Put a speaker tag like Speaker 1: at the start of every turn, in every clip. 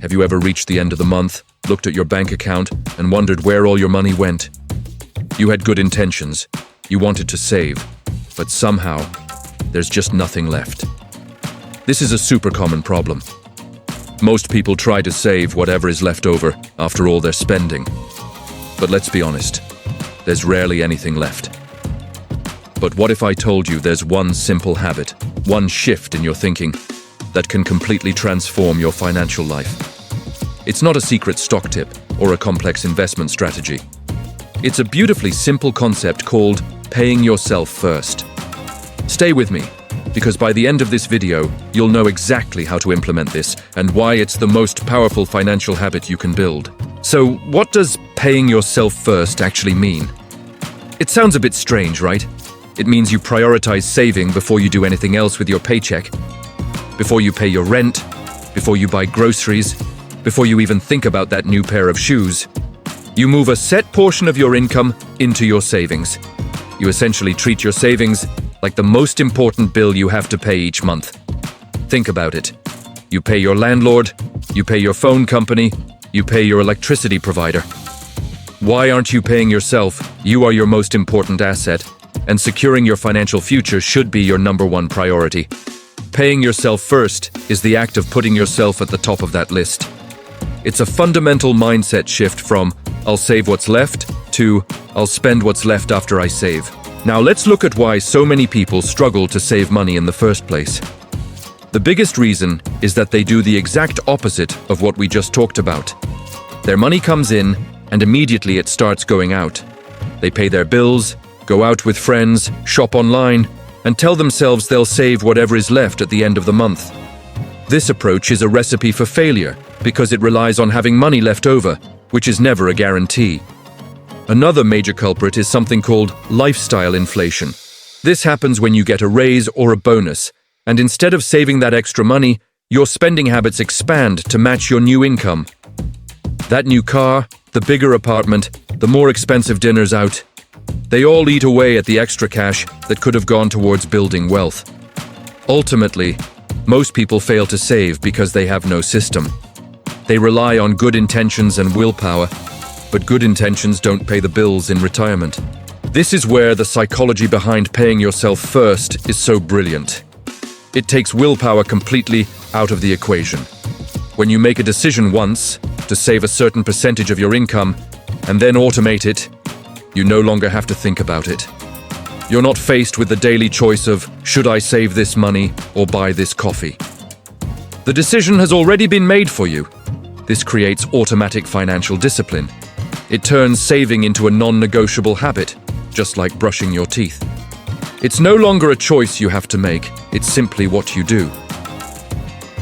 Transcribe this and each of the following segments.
Speaker 1: Have you ever reached the end of the month, looked at your bank account, and wondered where all your money went? You had good intentions. You wanted to save, but somehow, there's just nothing left. This is a super common problem. Most people try to save whatever is left over after all their spending. But let's be honest, there's rarely anything left. But what if I told you there's one simple habit, one shift in your thinking, that can completely transform your financial life? It's not a secret stock tip or a complex investment strategy. It's a beautifully simple concept called paying yourself first. Stay with me, because by the end of this video, you'll know exactly how to implement this and why it's the most powerful financial habit you can build. So, what does paying yourself first actually mean? It sounds a bit strange, right? It means you prioritize saving before you do anything else with your paycheck, before you pay your rent, before you buy groceries, before you even think about that new pair of shoes. You move a set portion of your income into your savings. You essentially treat your savings like the most important bill you have to pay each month. Think about it. You pay your landlord, you pay your phone company, you pay your electricity provider. Why aren't you paying yourself? You are your most important asset, and securing your financial future should be your #1 priority. Paying yourself first is the act of putting yourself at the top of that list. It's a fundamental mindset shift from "I'll save what's left" to "I'll spend what's left after I save." Now let's look at why so many people struggle to save money in the first place. The biggest reason is that they do the exact opposite of what we just talked about. Their money comes in, and immediately it starts going out. They pay their bills, go out with friends, shop online, and tell themselves they'll save whatever is left at the end of the month. This approach is a recipe for failure because it relies on having money left over, which is never a guarantee. Another major culprit is something called lifestyle inflation. This happens when you get a raise or a bonus, and instead of saving that extra money, your spending habits expand to match your new income. That new car, the bigger apartment, the more expensive dinners out, they all eat away at the extra cash that could have gone towards building wealth. Ultimately, most people fail to save because they have no system. They rely on good intentions and willpower, but good intentions don't pay the bills in retirement. This is where the psychology behind paying yourself first is so brilliant. It takes willpower completely out of the equation. When you make a decision once to save a certain percentage of your income and then automate it, you no longer have to think about it. You're not faced with the daily choice of, should I save this money or buy this coffee? The decision has already been made for you. This creates automatic financial discipline. It turns saving into a non-negotiable habit, just like brushing your teeth. It's no longer a choice you have to make, it's simply what you do.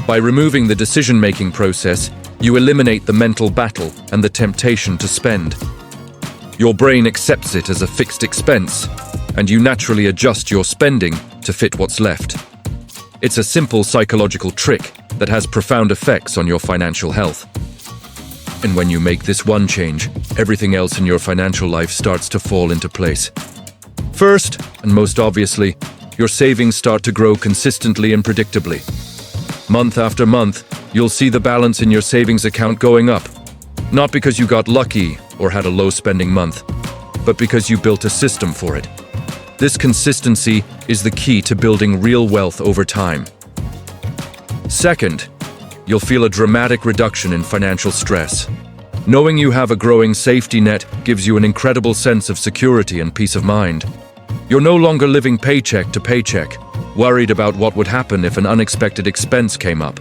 Speaker 1: By removing the decision-making process, you eliminate the mental battle and the temptation to spend. Your brain accepts it as a fixed expense, and you naturally adjust your spending to fit what's left. It's a simple psychological trick that has profound effects on your financial health. And when you make this one change, everything else in your financial life starts to fall into place. First, and most obviously, your savings start to grow consistently and predictably. Month after month, you'll see the balance in your savings account going up. Not because you got lucky or had a low spending month, but because you built a system for it. This consistency is the key to building real wealth over time. Second, you'll feel a dramatic reduction in financial stress. Knowing you have a growing safety net gives you an incredible sense of security and peace of mind. You're no longer living paycheck to paycheck, worried about what would happen if an unexpected expense came up.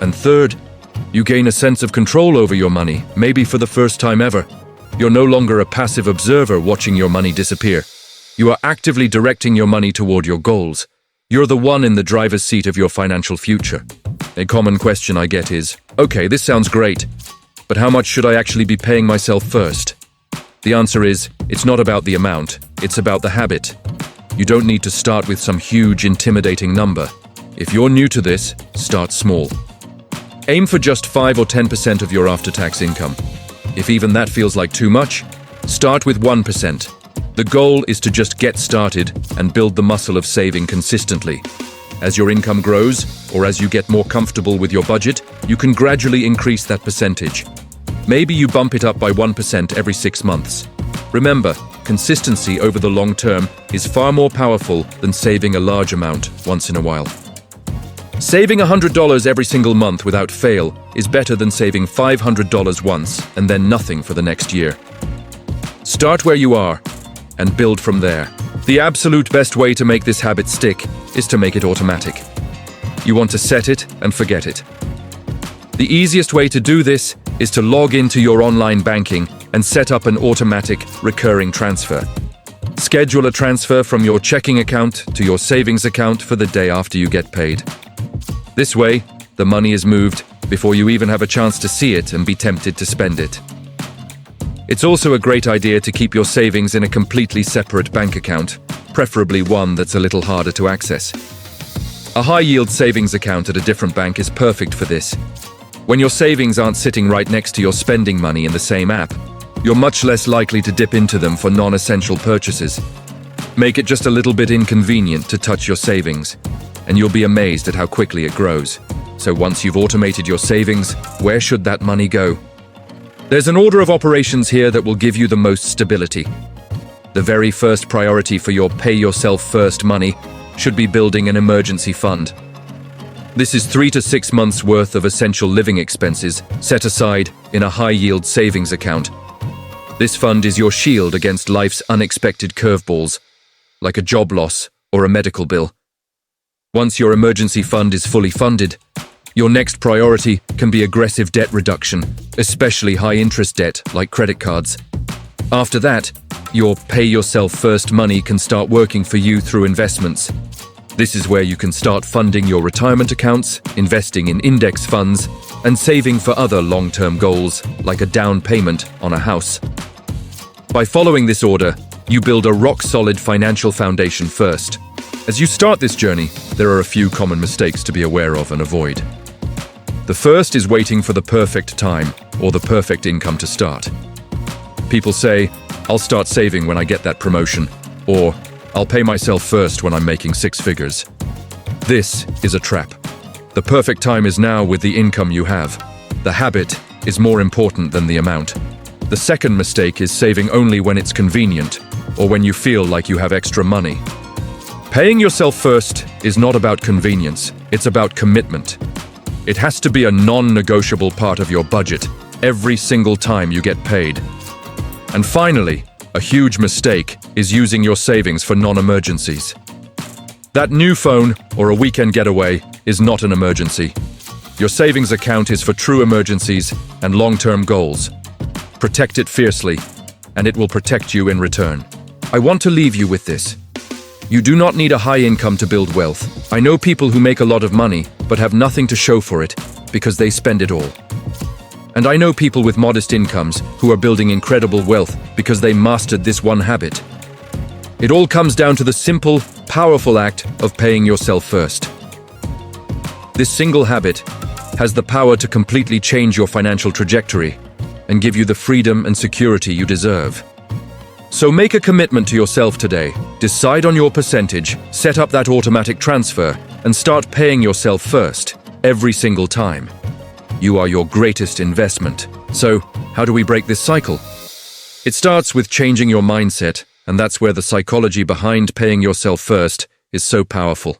Speaker 1: And third, you gain a sense of control over your money, maybe for the first time ever. You're no longer a passive observer watching your money disappear. You are actively directing your money toward your goals. You're the one in the driver's seat of your financial future. A common question I get is, okay, this sounds great, but how much should I actually be paying myself first? The answer is, it's not about the amount, it's about the habit. You don't need to start with some huge, intimidating number. If you're new to this, start small. Aim for just 5 or 10% of your after-tax income. If even that feels like too much, start with 1%. The goal is to just get started and build the muscle of saving consistently. As your income grows, or as you get more comfortable with your budget, you can gradually increase that percentage. Maybe you bump it up by 1% every 6 months. Remember, consistency over the long term is far more powerful than saving a large amount once in a while. Saving $100 every single month without fail is better than saving $500 once and then nothing for the next year. Start where you are and build from there. The absolute best way to make this habit stick is to make it automatic. You want to set it and forget it. The easiest way to do this is to log into your online banking and set up an automatic recurring transfer. Schedule a transfer from your checking account to your savings account for the day after you get paid. This way, the money is moved before you even have a chance to see it and be tempted to spend it. It's also a great idea to keep your savings in a completely separate bank account, preferably one that's a little harder to access. A high-yield savings account at a different bank is perfect for this. When your savings aren't sitting right next to your spending money in the same app, you're much less likely to dip into them for non-essential purchases. Make it just a little bit inconvenient to touch your savings, and you'll be amazed at how quickly it grows. So once you've automated your savings, where should that money go? There's an order of operations here that will give you the most stability. The very first priority for your pay-yourself-first money should be building an emergency fund. This is 3 to 6 months' worth of essential living expenses set aside in a high-yield savings account. This fund is your shield against life's unexpected curveballs, like a job loss or a medical bill. Once your emergency fund is fully funded, your next priority can be aggressive debt reduction, especially high-interest debt like credit cards. After that, your pay-yourself-first money can start working for you through investments. This is where you can start funding your retirement accounts, investing in index funds, and saving for other long-term goals, like a down payment on a house. By following this order, you build a rock-solid financial foundation first. As you start this journey, there are a few common mistakes to be aware of and avoid. The first is waiting for the perfect time or the perfect income to start. People say, "I'll start saving when I get that promotion," or "I'll pay myself first when I'm making 6 figures." This is a trap. The perfect time is now with the income you have. The habit is more important than the amount. The second mistake is saving only when it's convenient or when you feel like you have extra money. Paying yourself first is not about convenience, it's about commitment. It has to be a non-negotiable part of your budget every single time you get paid. And finally, a huge mistake is using your savings for non-emergencies. That new phone or a weekend getaway is not an emergency. Your savings account is for true emergencies and long-term goals. Protect it fiercely, and it will protect you in return. I want to leave you with this. You do not need a high income to build wealth. I know people who make a lot of money, but have nothing to show for it because they spend it all. And I know people with modest incomes who are building incredible wealth because they mastered this one habit. It all comes down to the simple, powerful act of paying yourself first. This single habit has the power to completely change your financial trajectory and give you the freedom and security you deserve. So make a commitment to yourself today. Decide on your percentage, set up that automatic transfer, and start paying yourself first, every single time. You are your greatest investment. So, how do we break this cycle? It starts with changing your mindset, and that's where the psychology behind paying yourself first is so powerful.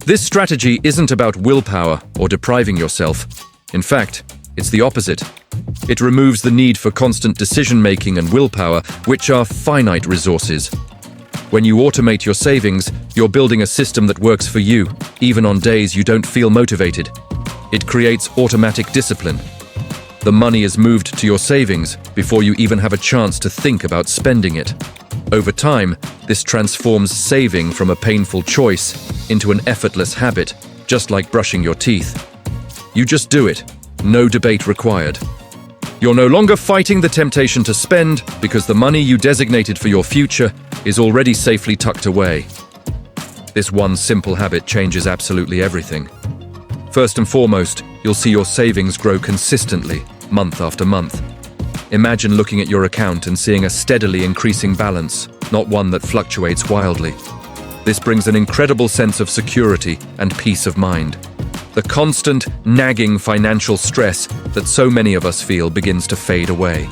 Speaker 1: This strategy isn't about willpower or depriving yourself. In fact, it's the opposite. It removes the need for constant decision-making and willpower, which are finite resources. When you automate your savings, you're building a system that works for you, even on days you don't feel motivated. It creates automatic discipline. The money is moved to your savings before you even have a chance to think about spending it. Over time, this transforms saving from a painful choice into an effortless habit, just like brushing your teeth. You just do it, no debate required. You're no longer fighting the temptation to spend because the money you designated for your future is already safely tucked away. This one simple habit changes absolutely everything. First and foremost, you'll see your savings grow consistently, month after month. Imagine looking at your account and seeing a steadily increasing balance, not one that fluctuates wildly. This brings an incredible sense of security and peace of mind. The constant, nagging financial stress that so many of us feel begins to fade away.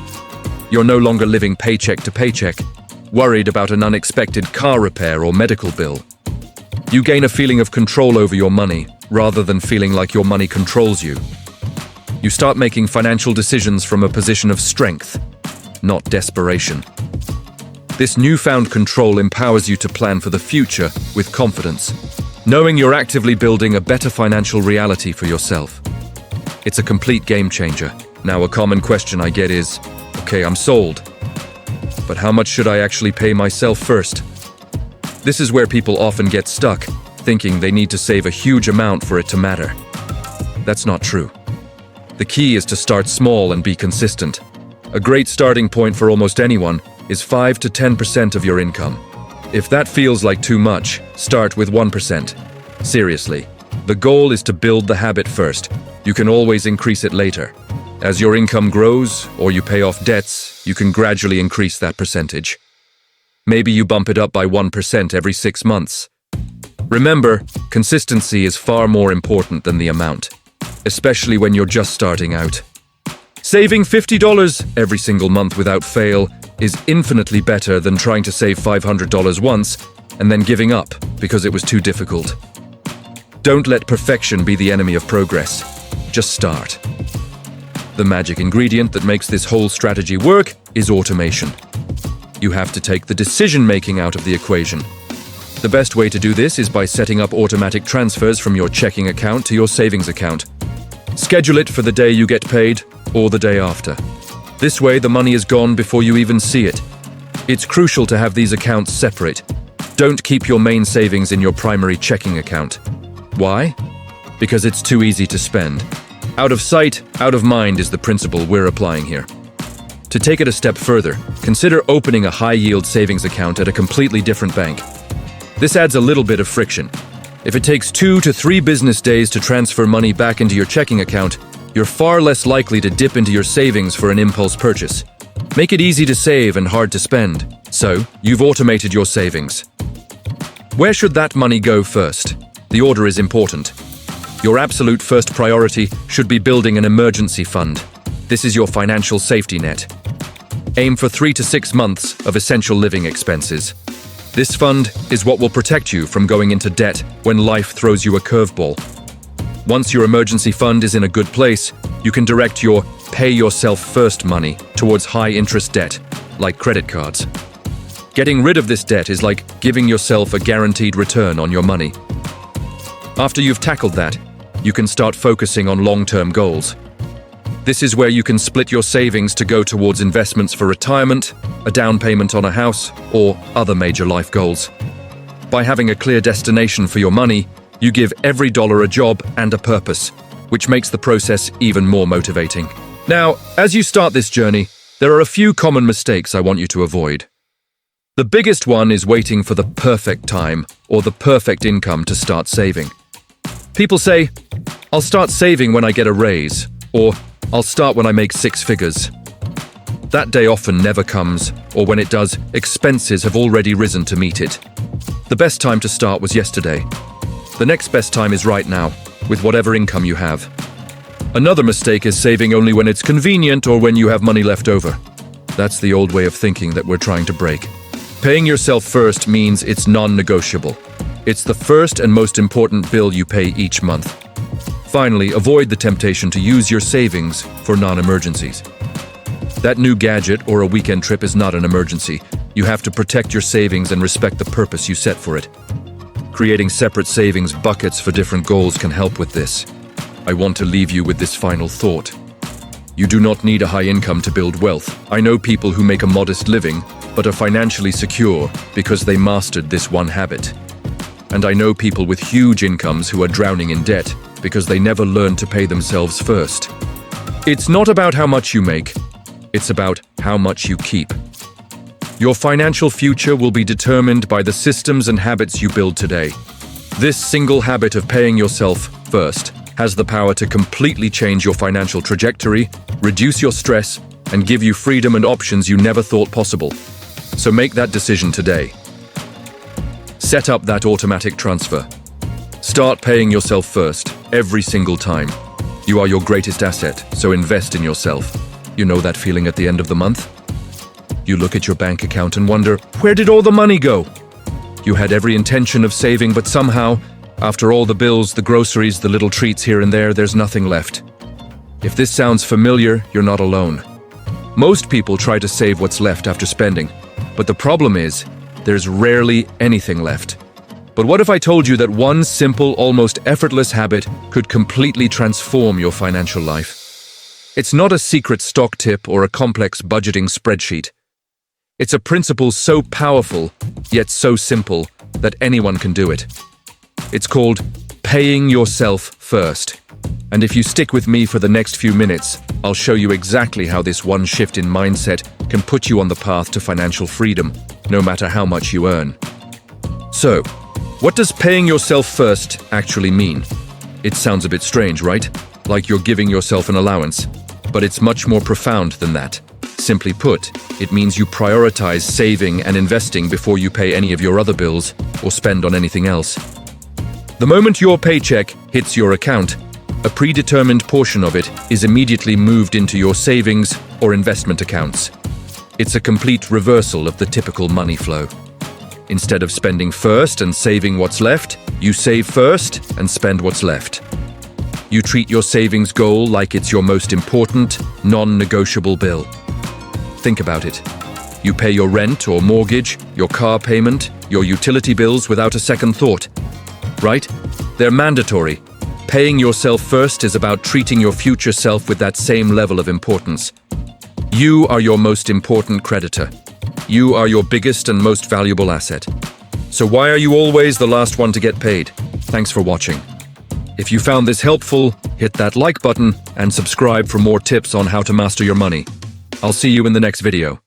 Speaker 1: You're no longer living paycheck to paycheck, worried about an unexpected car repair or medical bill. You gain a feeling of control over your money, rather than feeling like your money controls you. You start making financial decisions from a position of strength, not desperation. This newfound control empowers you to plan for the future with confidence, knowing you're actively building a better financial reality for yourself. It's a complete game changer. Now, a common question I get is, okay, I'm sold, but how much should I actually pay myself first? This is where people often get stuck, thinking they need to save a huge amount for it to matter. That's not true. The key is to start small and be consistent. A great starting point for almost anyone is 5 to 10% of your income. If that feels like too much, start with 1%. Seriously, the goal is to build the habit first. You can always increase it later. As your income grows or you pay off debts, you can gradually increase that percentage. Maybe you bump it up by 1% every 6 months. Remember, consistency is far more important than the amount, especially when you're just starting out. Saving $50 every single month without fail is infinitely better than trying to save $500 once and then giving up because it was too difficult. Don't let perfection be the enemy of progress. Just start. The magic ingredient that makes this whole strategy work is automation. You have to take the decision-making out of the equation. The best way to do this is by setting up automatic transfers from your checking account to your savings account. Schedule it for the day you get paid or the day after. This way, the money is gone before you even see it. It's crucial to have these accounts separate. Don't keep your main savings in your primary checking account. Why? Because it's too easy to spend. Out of sight, out of mind is the principle we're applying here. To take it a step further, consider opening a high-yield savings account at a completely different bank. This adds a little bit of friction. If it takes 2 to 3 business days to transfer money back into your checking account, you're far less likely to dip into your savings for an impulse purchase. Make it easy to save and hard to spend. So, you've automated your savings. Where should that money go first? The order is important. Your absolute first priority should be building an emergency fund. This is your financial safety net. Aim for 3 to 6 months of essential living expenses. This fund is what will protect you from going into debt when life throws you a curveball. Once your emergency fund is in a good place, you can direct your pay-yourself-first money towards high-interest debt, like credit cards. Getting rid of this debt is like giving yourself a guaranteed return on your money. After you've tackled that, you can start focusing on long-term goals. This is where you can split your savings to go towards investments for retirement, a down payment on a house, or other major life goals. By having a clear destination for your money, you give every dollar a job and a purpose, which makes the process even more motivating. Now, as you start this journey, there are a few common mistakes I want you to avoid. The biggest one is waiting for the perfect time or the perfect income to start saving. People say, "I'll start saving when I get a raise," or "I'll start when I make 6 figures." That day often never comes, or when it does, expenses have already risen to meet it. The best time to start was yesterday. The next best time is right now, with whatever income you have. Another mistake is saving only when it's convenient or when you have money left over. That's the old way of thinking that we're trying to break. Paying yourself first means it's non-negotiable. It's the first and most important bill you pay each month. Finally, avoid the temptation to use your savings for non-emergencies. That new gadget or a weekend trip is not an emergency. You have to protect your savings and respect the purpose you set for it. Creating separate savings buckets for different goals can help with this. I want to leave you with this final thought. You do not need a high income to build wealth. I know people who make a modest living, but are financially secure because they mastered this one habit. And I know people with huge incomes who are drowning in debt because they never learned to pay themselves first. It's not about how much you make, it's about how much you keep. Your financial future will be determined by the systems and habits you build today. This single habit of paying yourself first has the power to completely change your financial trajectory, reduce your stress, and give you freedom and options you never thought possible. So make that decision today. Set up that automatic transfer. Start paying yourself first, every single time. You are your greatest asset, so invest in yourself. You know that feeling at the end of the month? You look at your bank account and wonder, where did all the money go? You had every intention of saving, but somehow, after all the bills, the groceries, the little treats here and there, there's nothing left. If this sounds familiar, you're not alone. Most people try to save what's left after spending, but the problem is, there's rarely anything left. But what if I told you that one simple, almost effortless habit could completely transform your financial life? It's not a secret stock tip or a complex budgeting spreadsheet. It's a principle so powerful, yet so simple, that anyone can do it. It's called paying yourself first. And if you stick with me for the next few minutes, I'll show you exactly how this one shift in mindset can put you on the path to financial freedom, no matter how much you earn. So, what does paying yourself first actually mean? It sounds a bit strange, right? Like you're giving yourself an allowance. But it's much more profound than that. Simply put, it means you prioritize saving and investing before you pay any of your other bills or spend on anything else. The moment your paycheck hits your account, a predetermined portion of it is immediately moved into your savings or investment accounts. It's a complete reversal of the typical money flow. Instead of spending first and saving what's left, you save first and spend what's left. You treat your savings goal like it's your most important, non-negotiable bill. Think about it. You pay your rent or mortgage, your car payment, your utility bills without a second thought. Right? They're mandatory. Paying yourself first is about treating your future self with that same level of importance. You are your most important creditor. You are your biggest and most valuable asset. So why are you always the last one to get paid? Thanks for watching. If you found this helpful, hit that like button and subscribe for more tips on how to master your money. I'll see you in the next video.